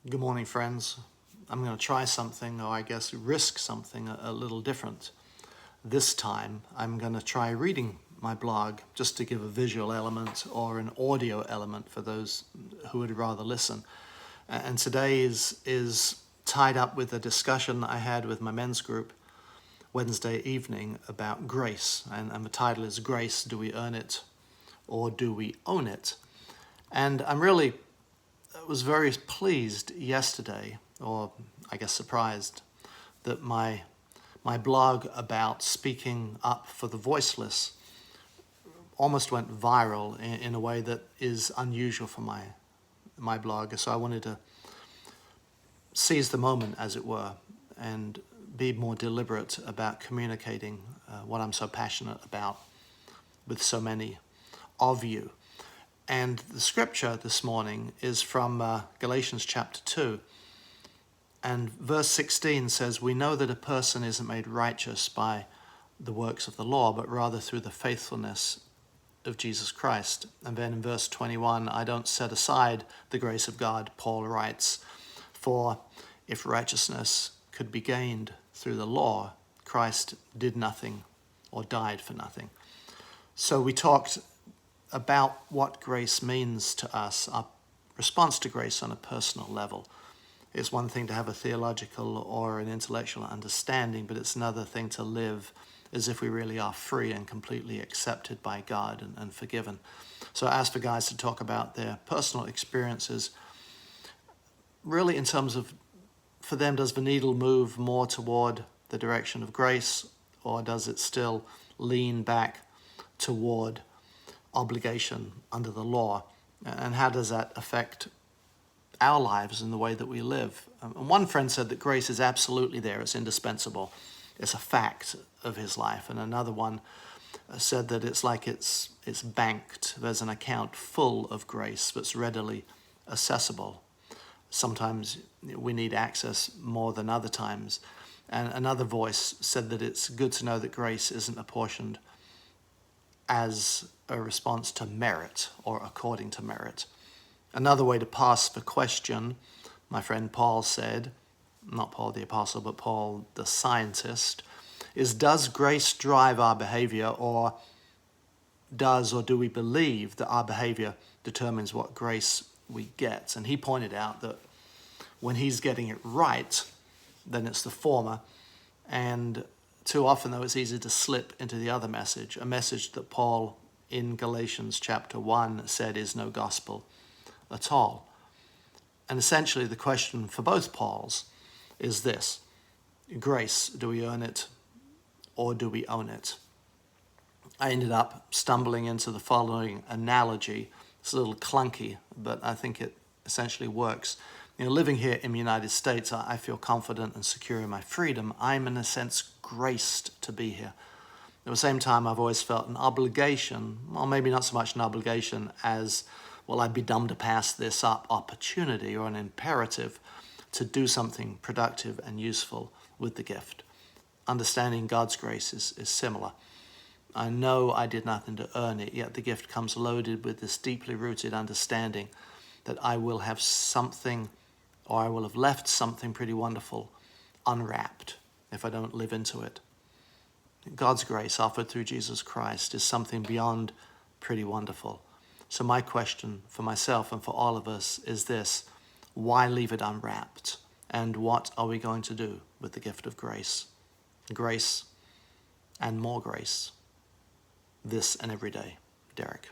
Good morning, friends. I'm going to try something, or I guess risk something a little different. This time, I'm going to try reading my blog just to give a visual element or an audio element for those who would rather listen. And today is tied up with a discussion I had with my men's group Wednesday evening about grace. And the title is Grace, Do We Earn It or Do We Own It? And I was very pleased yesterday, or I guess surprised, that my blog about speaking up for the voiceless almost went viral in a way that is unusual for my blog. So I wanted to seize the moment, as it were, and be more deliberate about communicating what I'm so passionate about with so many of you. And the scripture this morning is from Galatians chapter 2. And verse 16 says, "We know that a person isn't made righteous by the works of the law, but rather through the faithfulness of Jesus Christ." And then in verse 21, "I don't set aside the grace of God," Paul writes, "for if righteousness could be gained through the law, Christ did nothing or died for nothing." So we talked about what grace means to us, our response to grace on a personal level. It's one thing to have a theological or an intellectual understanding, but it's another thing to live as if we really are free and completely accepted by God and forgiven. So I asked the guys to talk about their personal experiences, really in terms of, for them, does the needle move more toward the direction of grace, or does it still lean back toward obligation under the law? And how does that affect our lives and the way that we live? And one friend said that grace is absolutely there, it's indispensable, it's a fact of his life. And another one said that it's like it's banked, there's an account full of grace that's readily accessible. Sometimes we need access more than other times. And another voice said that it's good to know that grace isn't apportioned as a response to merit or according to merit. Another way to pass the question, my friend Paul said, not Paul the apostle, but Paul the scientist, is, does grace drive our behavior, or do we believe that our behavior determines what grace we get? And he pointed out that when he's getting it right, then it's the former, and too often, though, it's easy to slip into the other message, a message that Paul in Galatians chapter 1 said is no gospel at all. And essentially the question for both Pauls is this: grace, do we earn it or do we own it? I ended up stumbling into the following analogy. It's a little clunky, but I think it essentially works. Living here in the United States, I feel confident and secure in my freedom. I'm, in a sense, graced to be here. At the same time, I've always felt an obligation, well, maybe not so much an obligation as, well, I'd be dumb to pass this up, opportunity or an imperative to do something productive and useful with the gift. Understanding God's grace is similar. I know I did nothing to earn it, yet the gift comes loaded with this deeply rooted understanding that I will have something, or I will have left something pretty wonderful unwrapped if I don't live into it. God's grace offered through Jesus Christ is something beyond pretty wonderful. So my question for myself and for all of us is this: why leave it unwrapped? And what are we going to do with the gift of grace? Grace and more grace, this and every day. Derek.